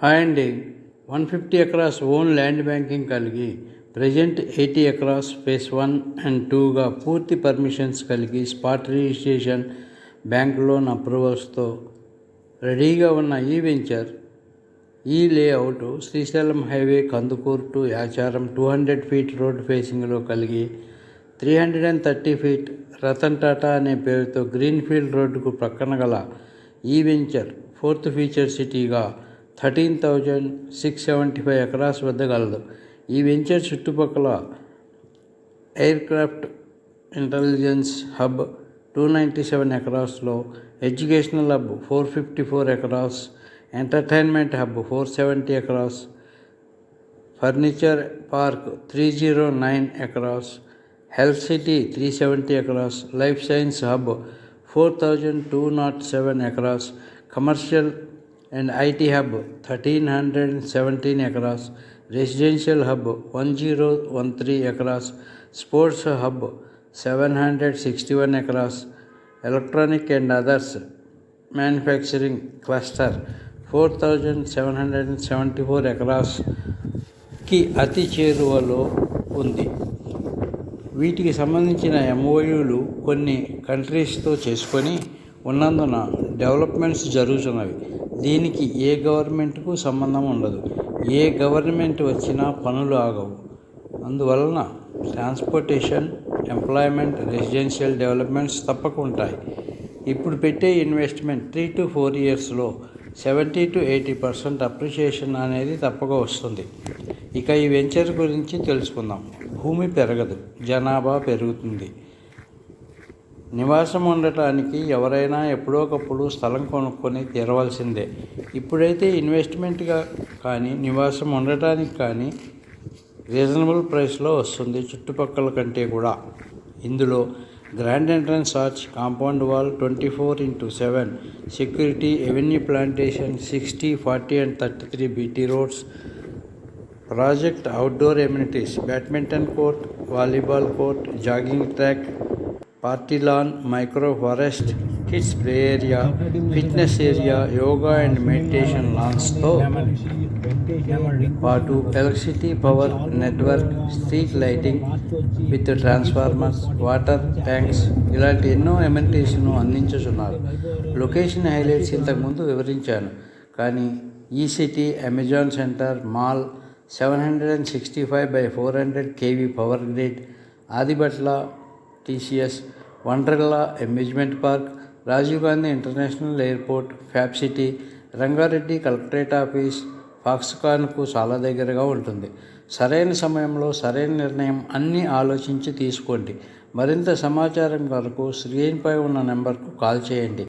Hi అండి. 150 acres own land banking కలిగి present 80 acres phase 1 and 2గా పూర్తి పర్మిషన్స్ కలిగి స్పాట్ రిజిస్ట్రేషన్, బ్యాంక్ లోన్ అప్రూవల్స్తో రెడీగా ఉన్న ఈ వెంచర్, ఈ layout Srisailam highway Kandukur to Yacharam 200 feet road ఫేసింగ్లో కలిగి 330 ఫీట్ రతన్ టాటా అనే పేరుతో గ్రీన్ఫీల్డ్ రోడ్డుకు ప్రక్కన గల ఈ వెంచర్ 4th ఫీచర్ సిటీగా 13,675 ఎకరాస్ వద్ద గలదు. ఈ వెంచర్ చుట్టుపక్కల ఎయిర్క్రాఫ్ట్ ఇంటెలిజెన్స్ హబ్ 297 ఎకరాస్లో, educational hub 454 acres, entertainment hub 470 acres, furniture park 309 acres, health city 370 acres, life science hub 4,207 acres, commercial and IT hub 1,317 acres, residential hub 1013 acres, sports hub 761 acres, electronic and others manufacturing cluster 4,774 ఎకరాస్కి అతి చేరువలో ఉంది. వీటికి సంబంధించిన ఎంఓయూలు కొన్ని కంట్రీస్తో చేసుకొని ఉన్నందున developments జరుగుతున్నవి. దీనికి ఏ గవర్నమెంట్కు సంబంధం ఉండదు. ఏ గవర్నమెంట్ వచ్చినా పనులు ఆగవు. అందువలన ట్రాన్స్పోర్టేషన్, ఎంప్లాయ్మెంట్, రెసిడెన్షియల్ డెవలప్మెంట్స్ తప్పకుంటాయి. ఇప్పుడు పెట్టే ఇన్వెస్ట్మెంట్ 3 to 4 ఇయర్స్లో 70 to 80% అప్రిషియేషన్ అనేది తప్పక వస్తుంది. ఇక ఈ వెంచర్ గురించి తెలుసుకుందాం. భూమి పెరగదు, జనాభా పెరుగుతుంది. నివాసం ఉండటానికి ఎవరైనా ఎప్పుడోకప్పుడు స్థలం కొనుక్కొని తీరవలసిందే. ఇప్పుడైతే ఇన్వెస్ట్మెంట్గా కానీ నివాసం ఉండటానికి కానీ రీజనబుల్ ప్రైస్లో వస్తుంది, చుట్టుపక్కల కంటే కూడా. ఇందులో grand entrance arch, compound wall, 24x7 security, avenue plantation, 60, 40 and 33 BT roads, project outdoor amenities, badminton court, volleyball court, jogging track, party lawn, micro forest, kids play area, fitness area, yoga and meditation లాన్స్తో పాటు electricity, power network, street lighting with transformers, water tanks ఇలాంటి ఎన్నో ఎమ్యూనిటీస్ను అందించుతున్నారు. Location highlights ఇంతకుముందు వివరించాను, కానీ ఈ city, Amazon centre, mall, 765/400 kV power grid, Adibatla TCS, Wonderla amusement park, Rajiv Gandhi international airport, fab city, Rangareddy collectorate office, ఫాక్స్కాన్కు చాలా దగ్గరగా ఉంటుంది. సరైన సమయంలో సరైన నిర్ణయం అన్నీ ఆలోచించి తీసుకోండి. మరింత సమాచారం కొరకు స్క్రీన్పై ఉన్న నెంబర్కు కాల్ చేయండి.